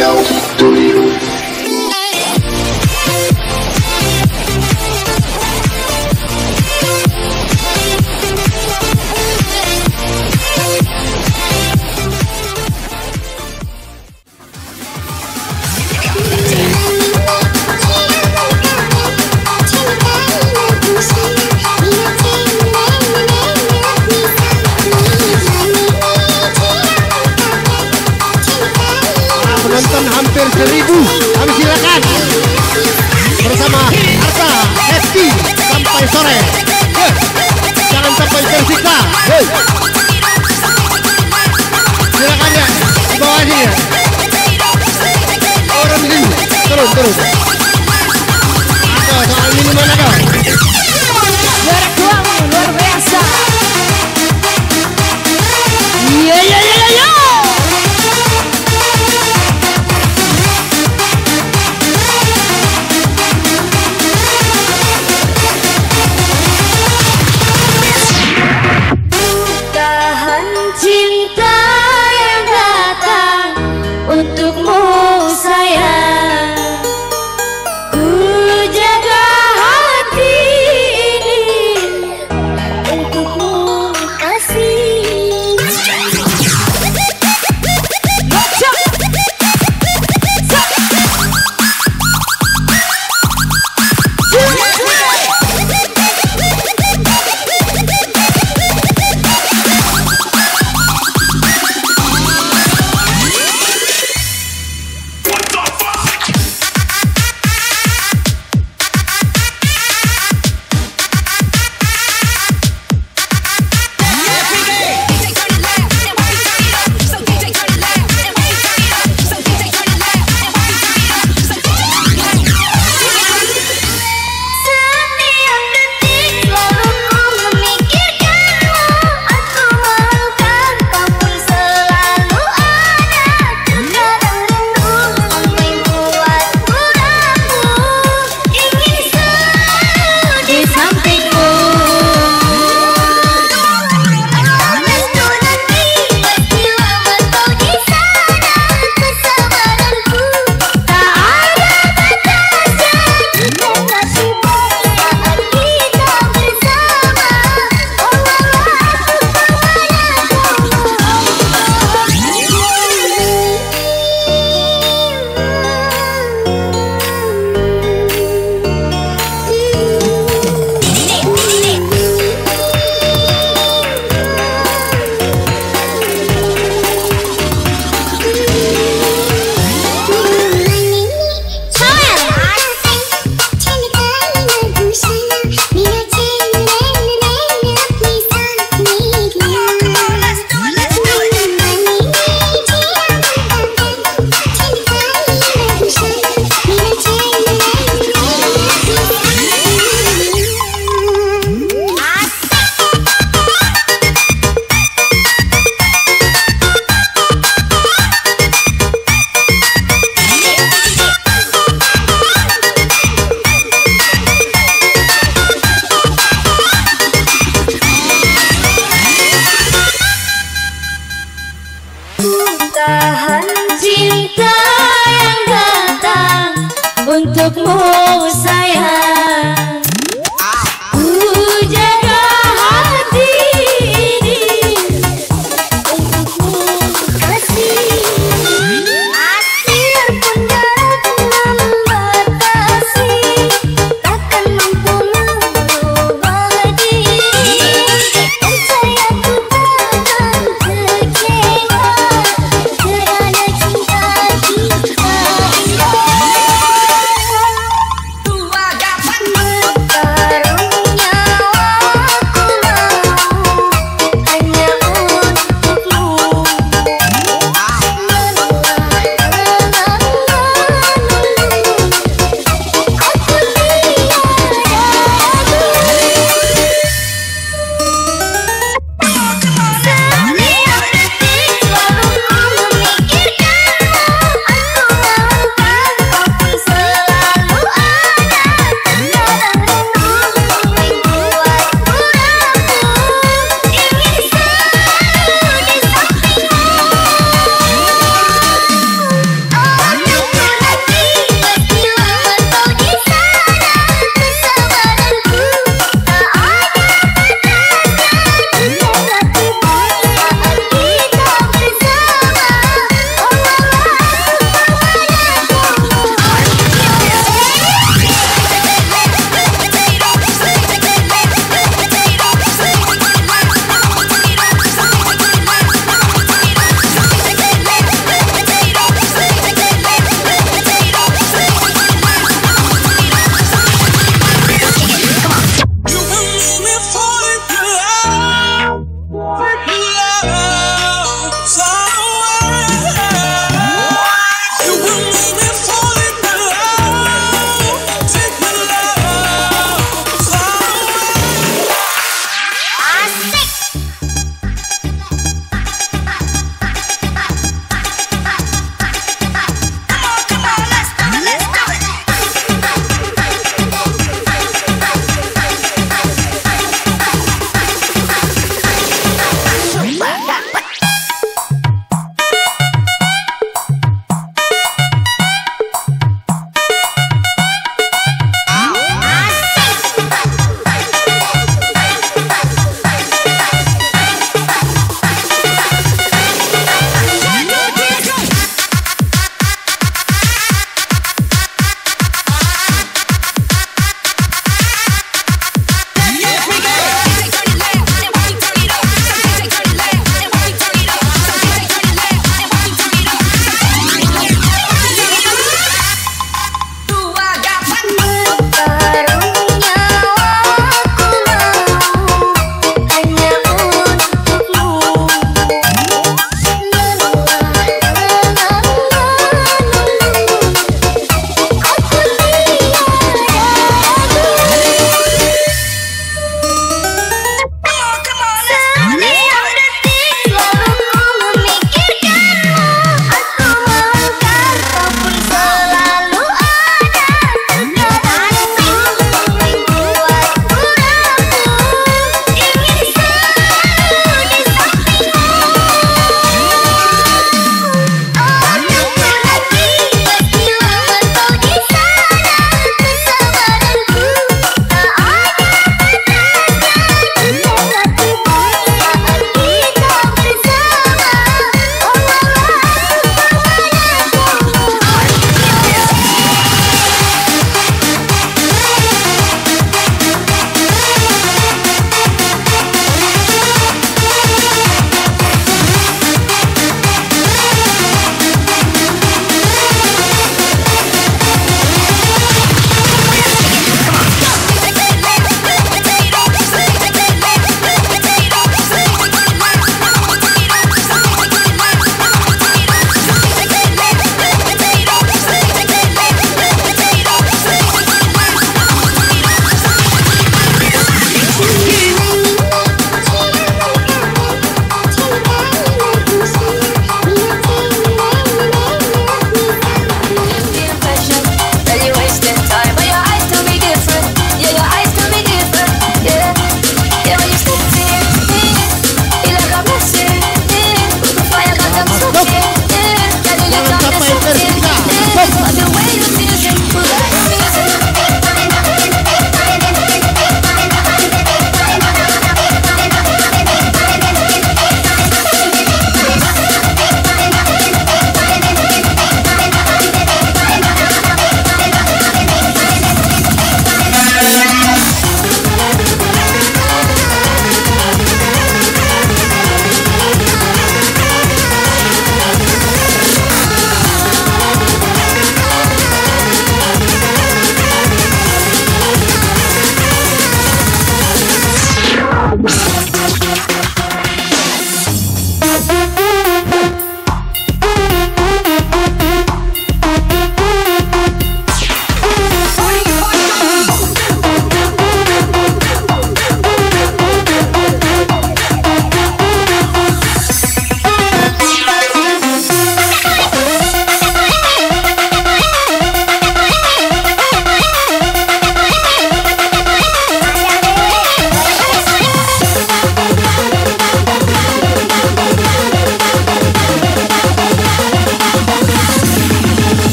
Audio Studio. Penonton hampir 1000, kami silakan bersama Arta Happy sampai sore. Jangan sampai tersisa. Silakan ya, di bawah sini ya. Orang sini, turun. Ada soal minuman ada. Jarak doang luar biasa. Iya. Cinta yang datang untukmu sayang, ku jaga hati ini untukmu kasih. Tahan cinta yang datang untukmu sayang, ku jaga hati ini untukmu kasih. Akhir pun jarak membatasi, takkan mampu merubah diri. Percaya ku takkan kecewa kerana cinta kita indah.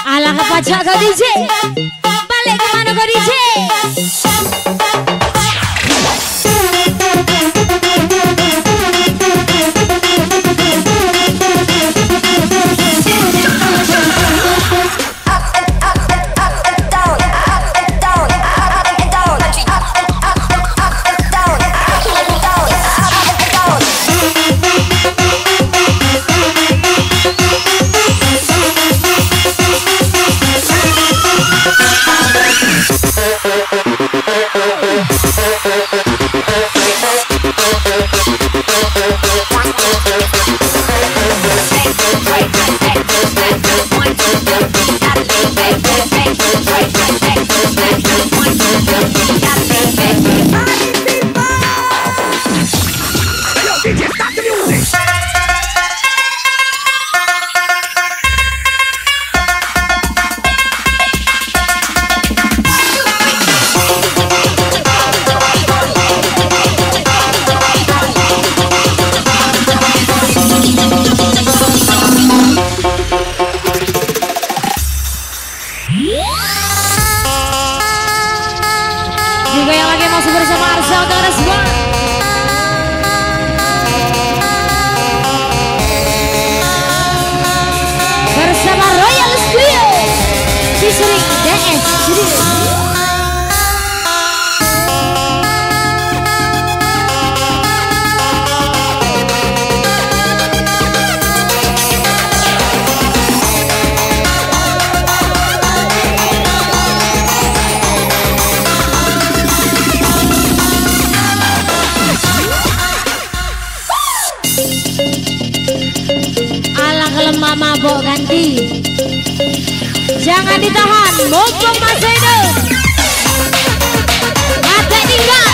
Alah kepajak kau DJ. Balik kemana kau DJ? Juga yang lagi masih bersama Arsel Gareswa. Bersama Royal Studio featuring DS Studio. Alah kelemah mabok ganti. Jangan ditahan, mumpung masih hidup. Mati tinggal.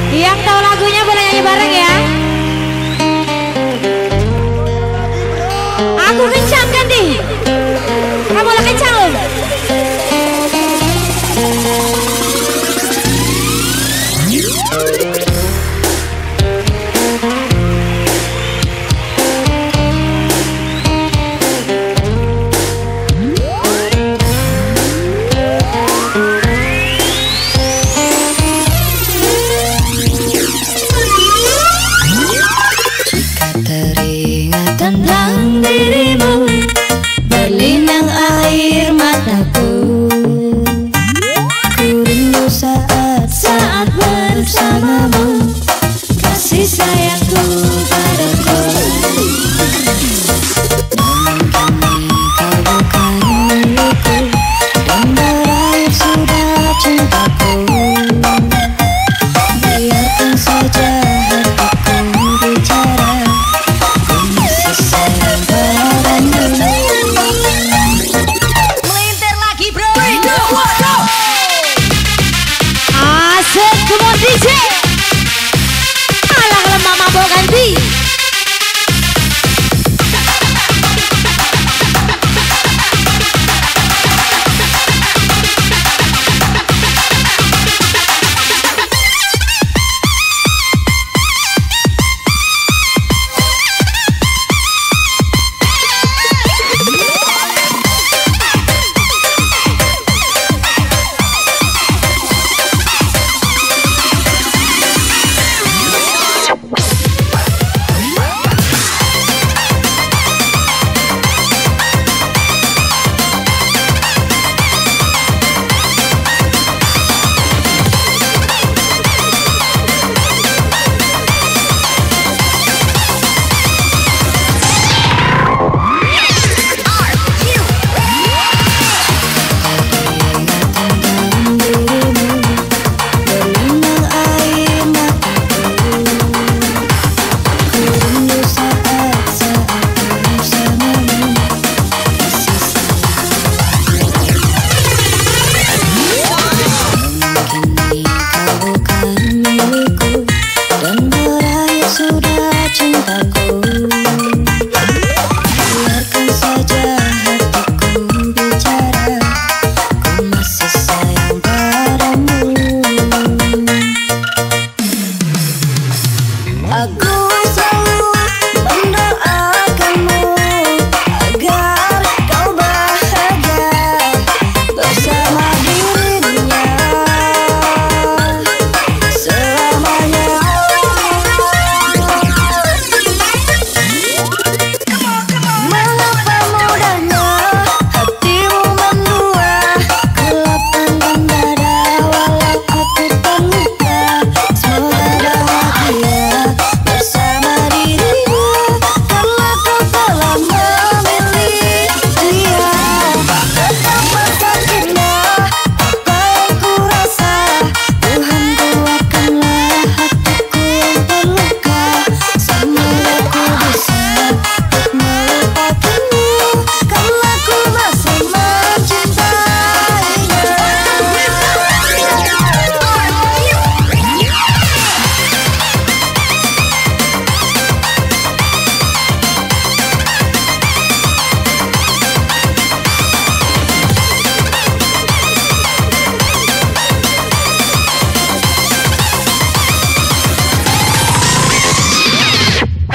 Yang tahu lagunya boleh nyanyi bareng ya. Aku kencang ganti. Kamu lah kencang loh. Tentang dirimu berlinang air mataku. Ku rindu saat bersamamu, kasih sayangku padaku. Namun kini kau bukan milikku, dan berakhir sudah cintaku. Biarkan saja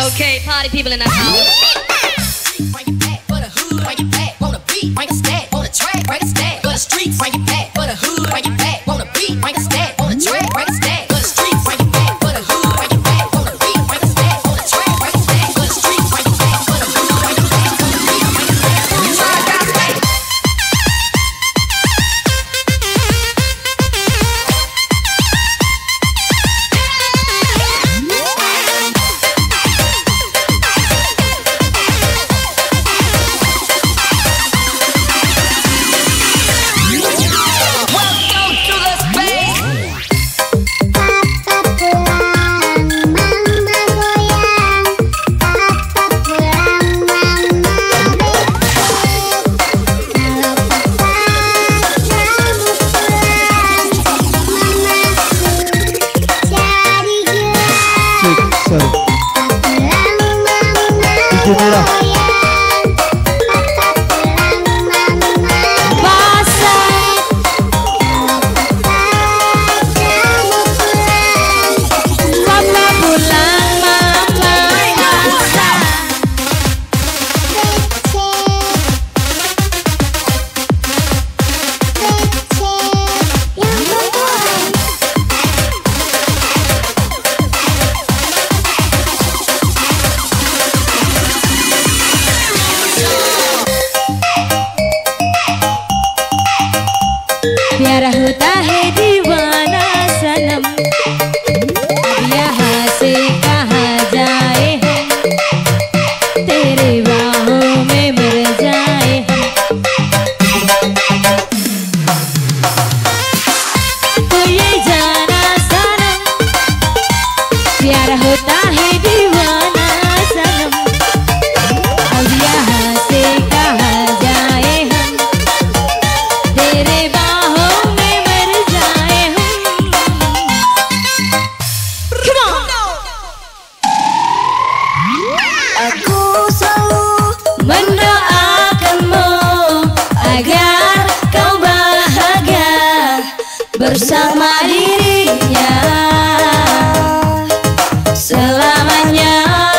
Okay, party people in the house. Bring it back for the hood, bring it back, wanna beat, bring it stack, wanna track, bring it stack, for the streets, bring it back for the hood, bring it back, wanna beat, bring it stack, wanna track, bring it stack, for the streets, bring it back for the hood, bring it back, wanna beat, bring it stack, wanna track, bring it stack, for the streets, bring it back for the hood, bring it back, wanna beat, bring it stack, wanna track, bring it stack. प्यारा होता है दीवाना सनम, यहाँ से कहाँ जाए हम, तेरे बाहों में मर जाए हम। तो ये जाना सनम, प्यारा होता है दीवाना सनम, अब यहाँ से कहाँ जाए हम, तेरे mendoakanmu agar kau bahagia bersama dirinya selamanya.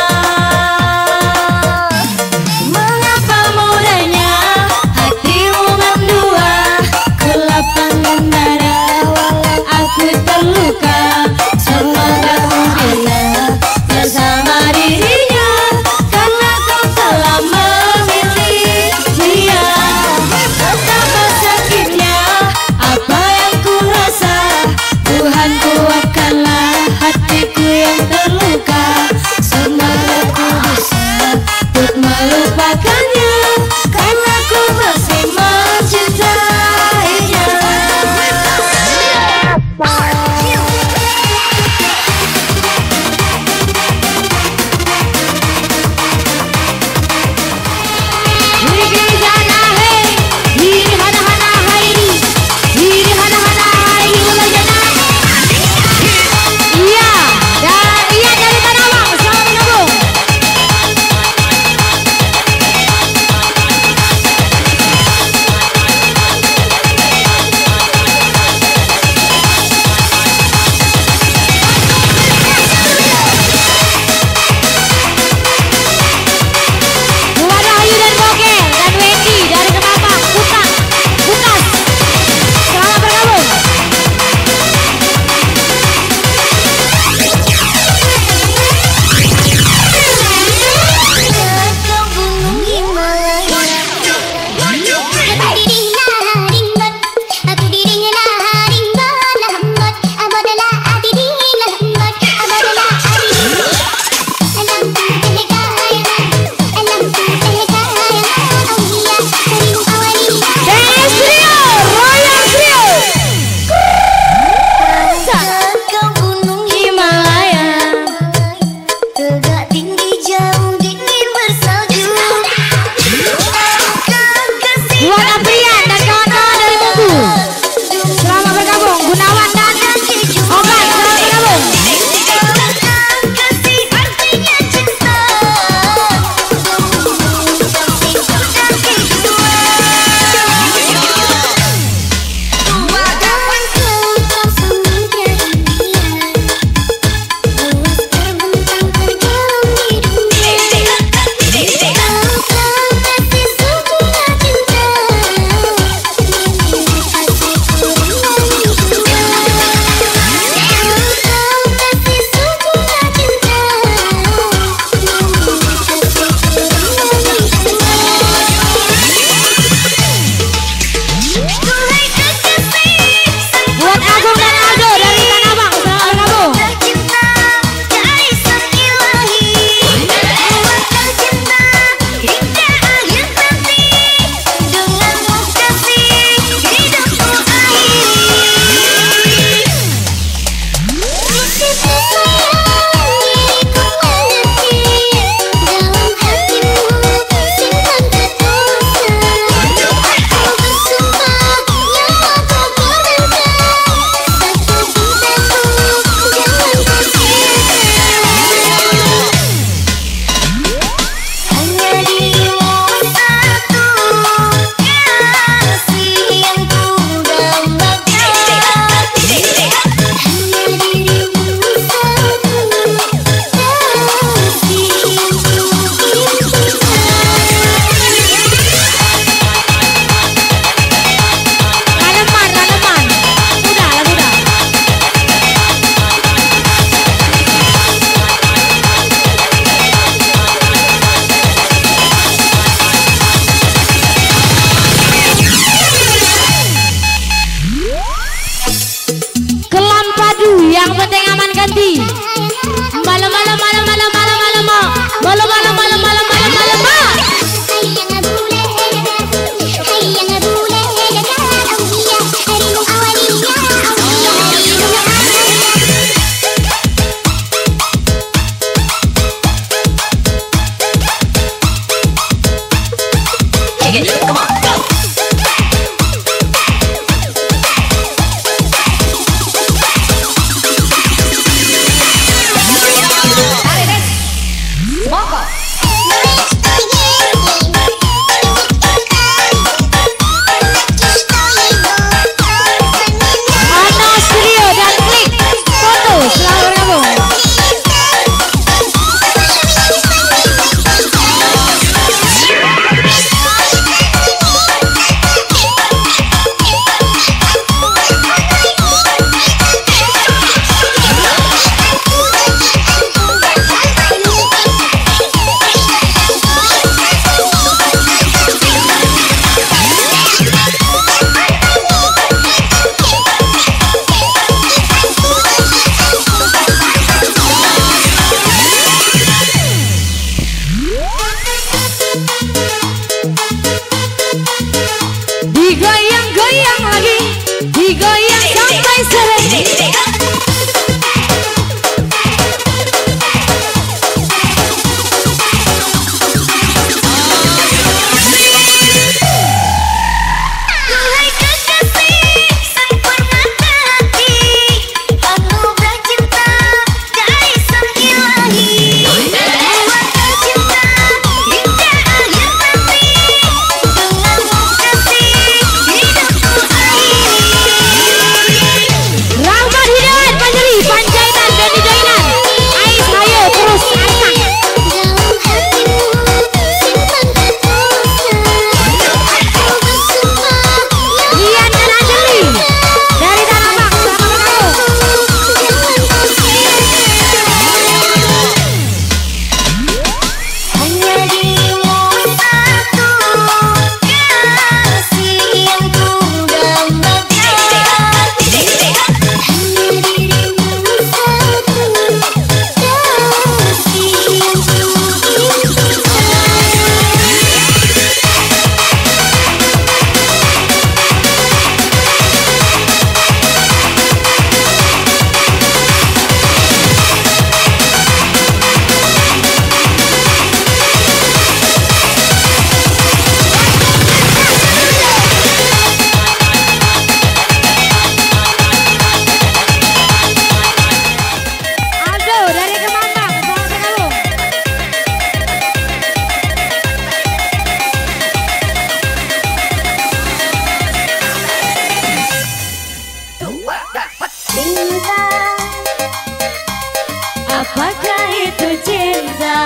Apakah itu cinta?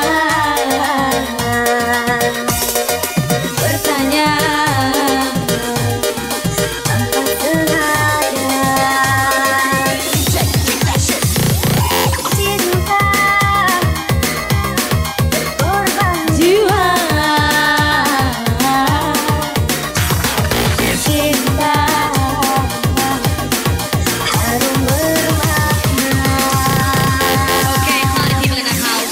Bertanya tanpa sengaja. Cinta berkorban jiwa. Cinta harum bermakna. Okay, party people in the house.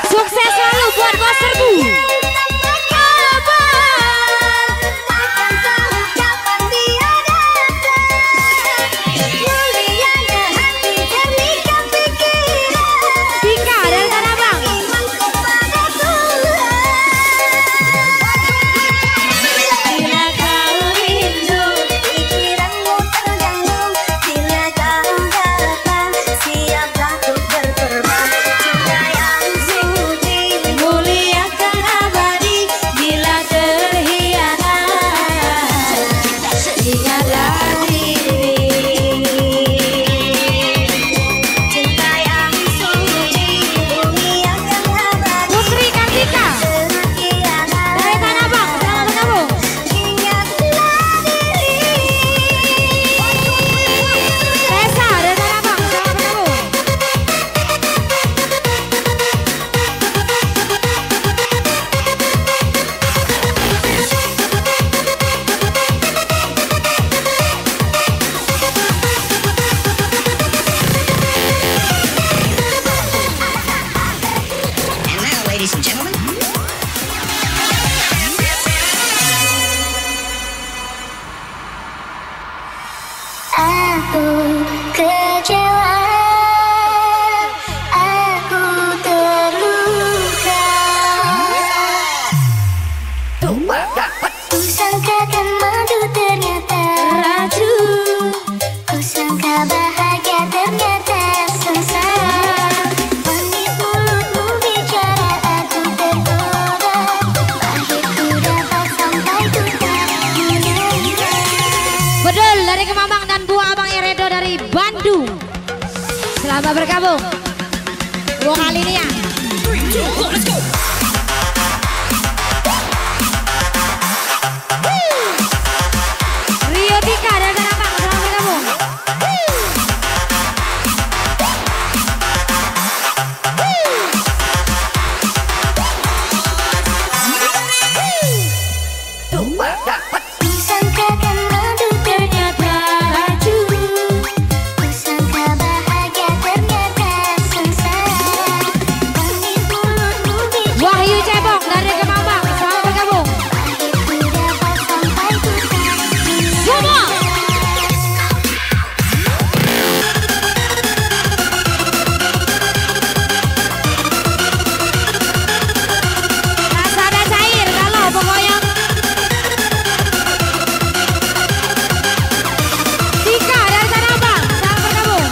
Sukses selalu buat posterku. Tika dari Tanah Abang. Bila kau rindu, pikiranmu terganggu. Bila kau datang, siaplah untuk berterbang. Cinta yang suci, muliakan abadi. Bila terhianat, ingatlah diri. Cinta yang suci, muliakan abadi. Putri Kartika dari Tanah Abang, selamat bergabung. Ingatlah diri. Tessa dari Tanah Abang, selamat bergabung. And now, ladies and gentlemen. Aku kecewa, aku terluka. Kusangkakan madu ternyata racun. Kusangka bahagia ternyata sengsara. Manis mulutmu bicara aku tergoda. Pahitku dapat sampai ku tak menyangka. Bedul dari Kemambang dan Buah Abang Eredo dari Bandung. Selamat bergabung. Vokal ini ya. Rio Tika dari Tanah Abang, selamat bergabung. Kusangkakan madu ternyata racun. Kusangka bahagia ternyata sengsara. Manis mulutmu bicara Wahyu Cebong dari Kemambang, selamat bergabung. pahitku dapat sampai ku tak Semua. Rasa ada cair kalau pokoknya. Tika dari Tanah Abang, selamat bergabung.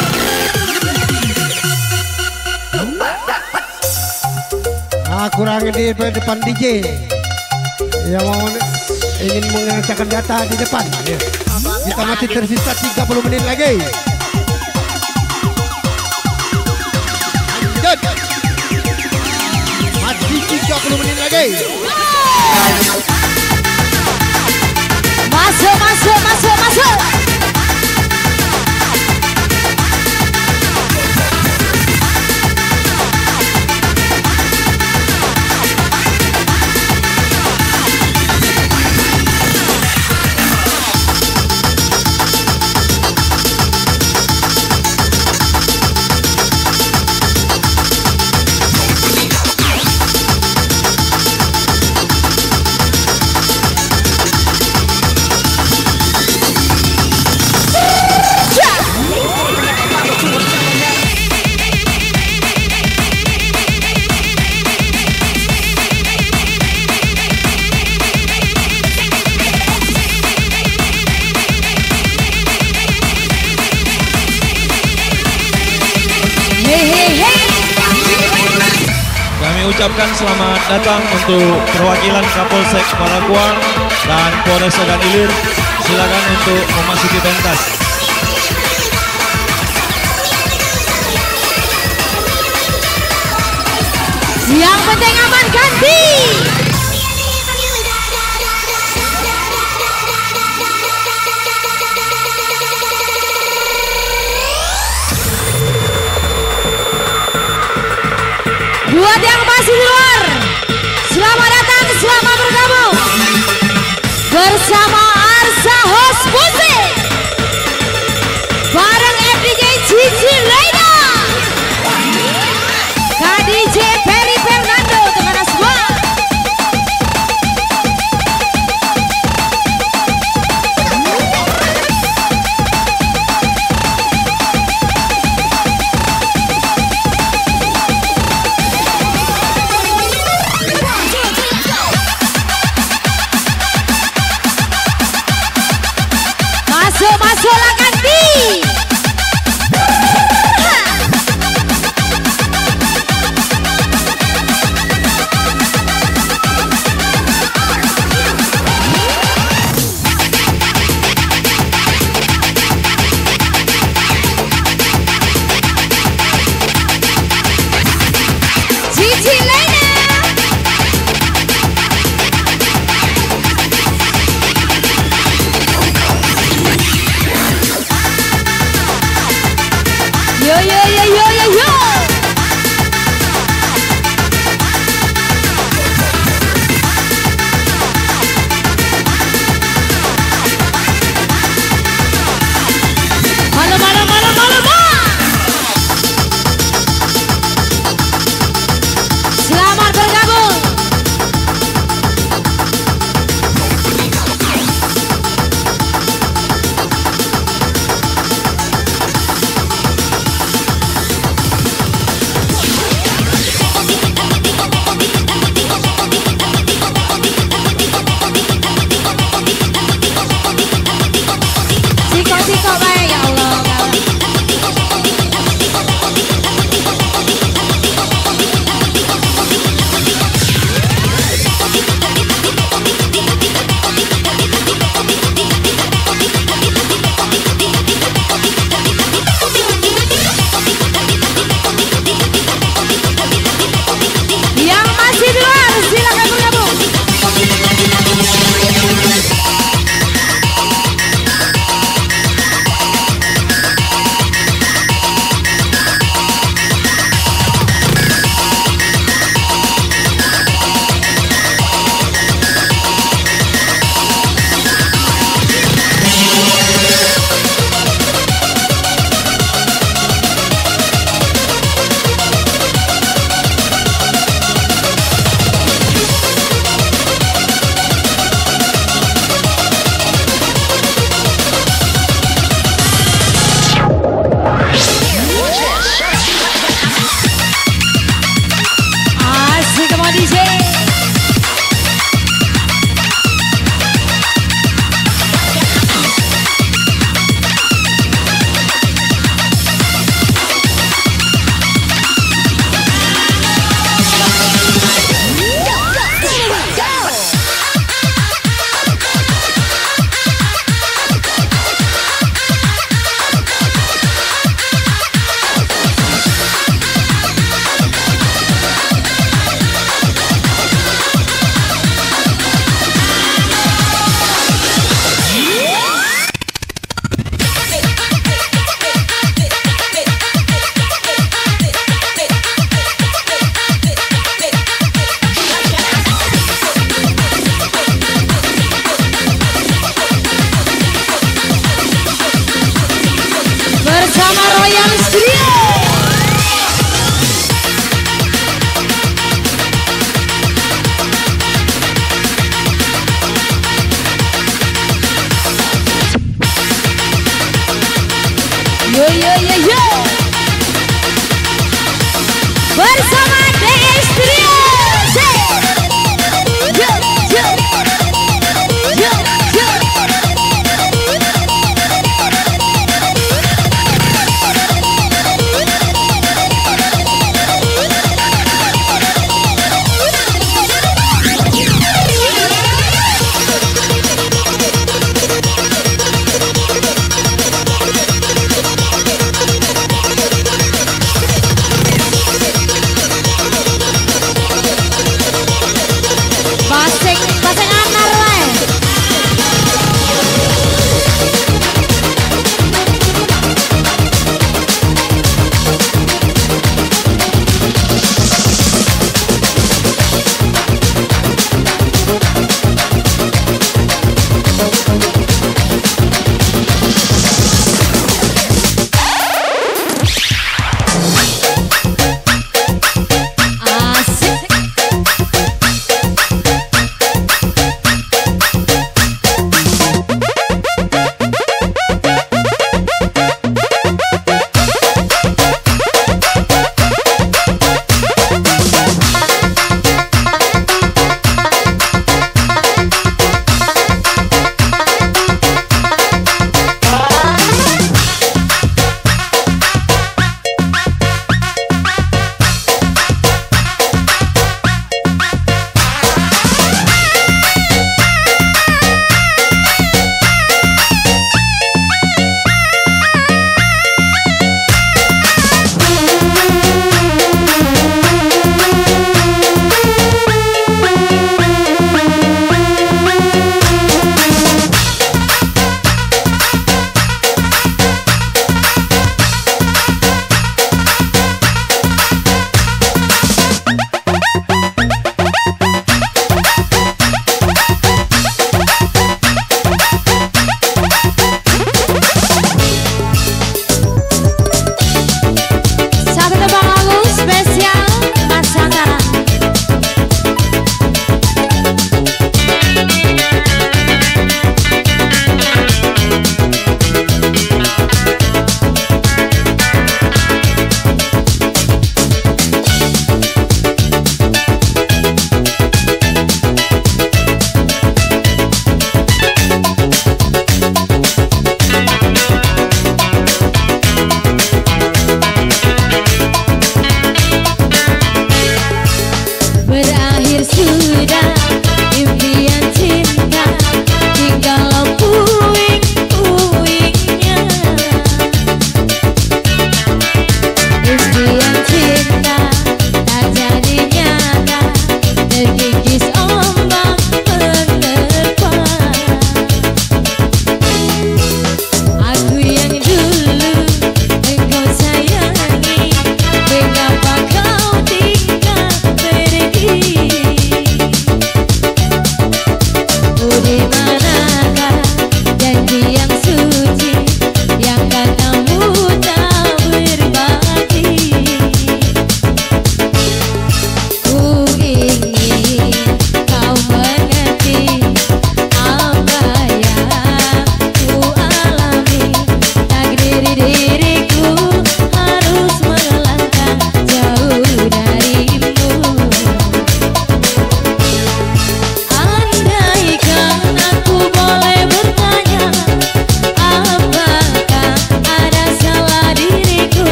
Kurang di depan DJ yang mau ingin mengerjakan data di depan. Ya. Kita masih tersisa 30 menit lagi. Lanjut. Masih 30 menit lagi. Masuk, masuk, masuk, masuk. ucapkan selamat datang untuk perwakilan Kapolsek Paraguang dan Polres Ogan Ilir. Silakan untuk memasuki pentas. Yang penting aman ganti. Buat yang masih di luar, selamat datang, selamat bergabung bersama Arsa Host Musik bareng FDJ Cici Laina, KDJ Ferry Fernando, teman semua.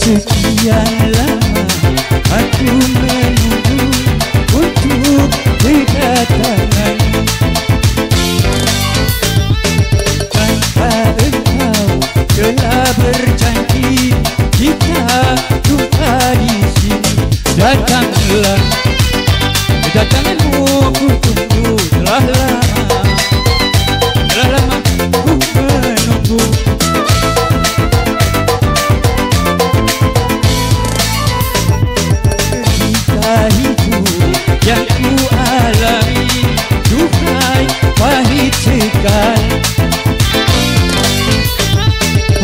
Sekian lama aku menunggu untuk kedatangan. Tanpa engkau telah berjanji kita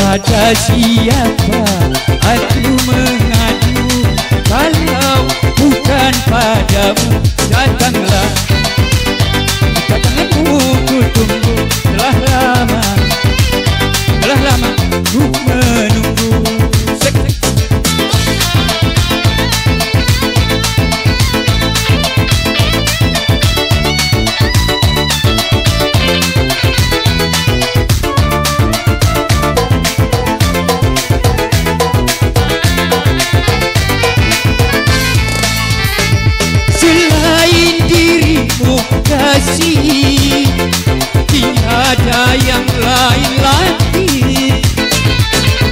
pada siapa aku mengadu? Kalau bukan padamu, datanglah. Kedatanganmu ku tunggu. Telah lama ku menunggu. Selain dirimu kasih, tiada yang lain lagi.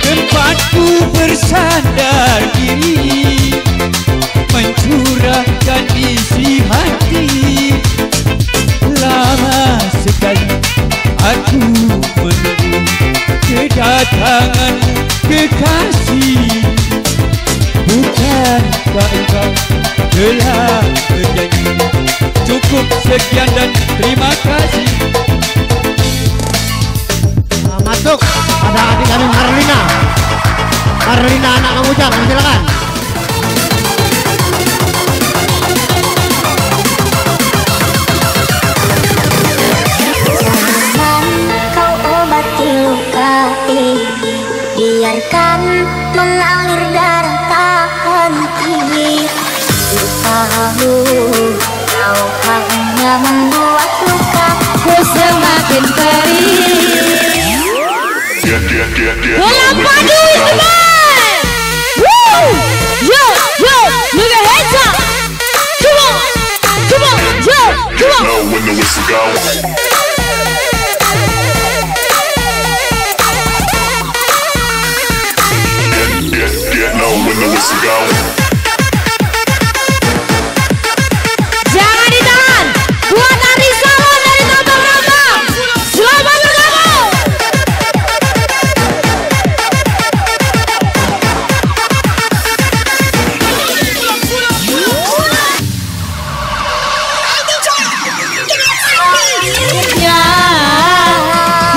Tempatku bersandar diri, mencurahkan isi hati. Lama sekali aku menunggu kedatanganmu kekasih. Bukankah engkau telah berjanji? Cukup sekian dan terima kasih. Masuk ada adik kami Marlina. Marlina anak Kang Ujang, silakan. Jangan kau obati luka ini, biarkan mengalir darah tak henti. Tahu kau hanya membuat lukaku semakin perih. Bola padu is the man! Woo! Yo, yo, look at heads up! Come on, yo, come on! Know when the whistle go. Know when the whistle go. Jangan ditahan! Buat Ari Salon dari Tambang-Tambang! Selamat bergabung! Ya,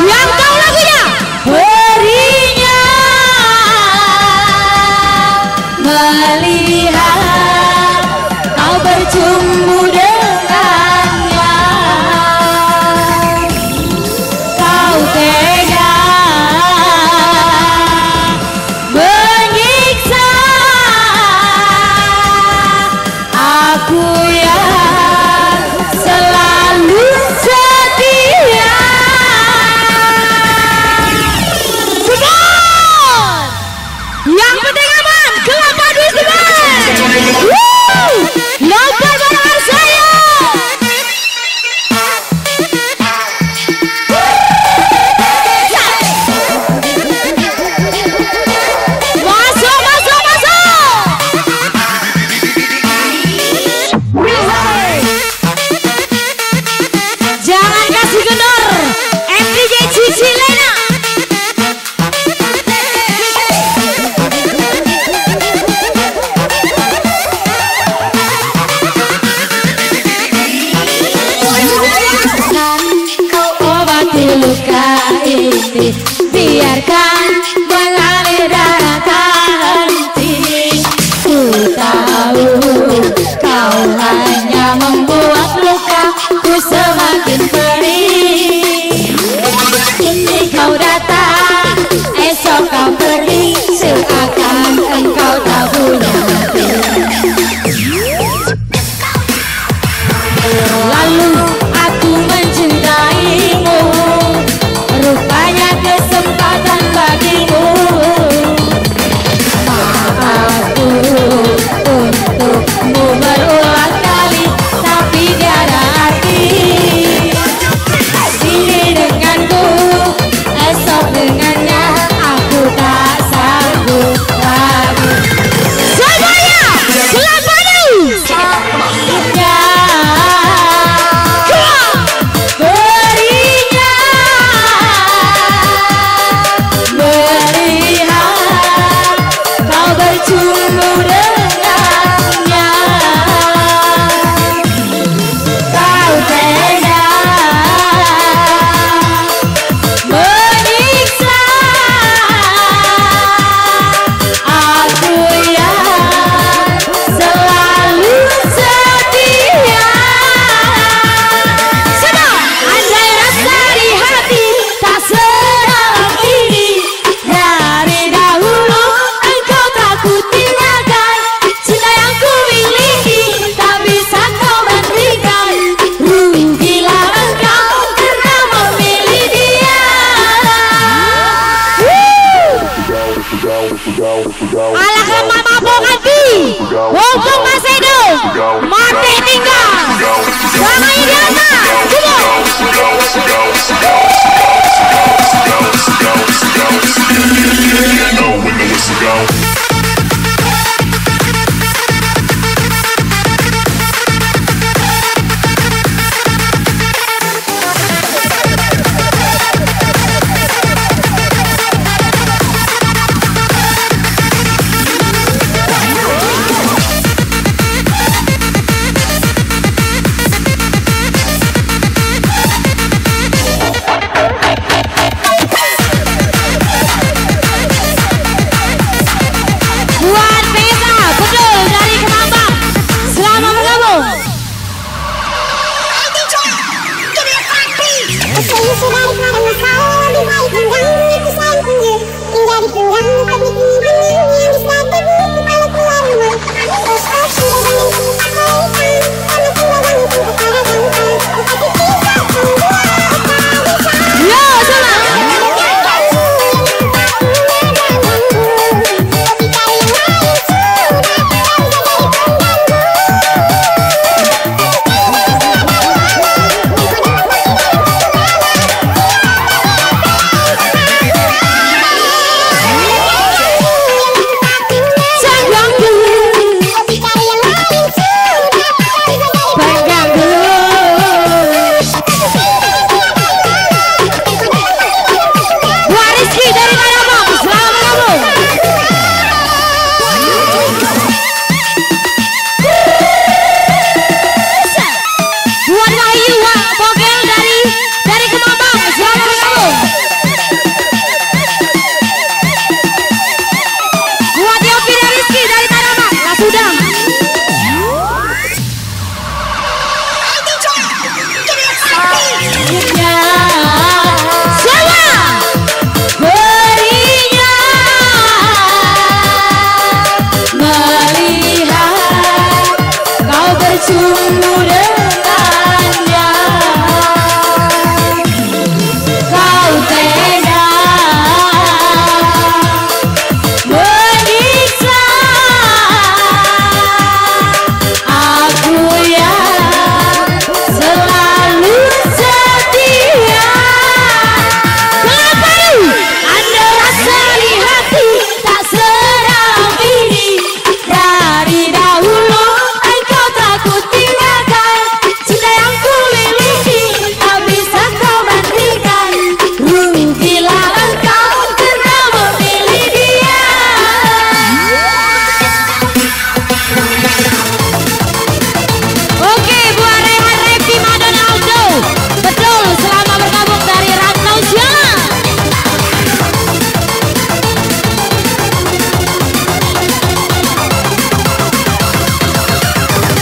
yang tahu lagunya? Berinya melihat kau bercumbu dengannya, kau tega menyiksa aku yang selalu setia. Semua yang penting aman, kelapa duit semua.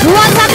Buat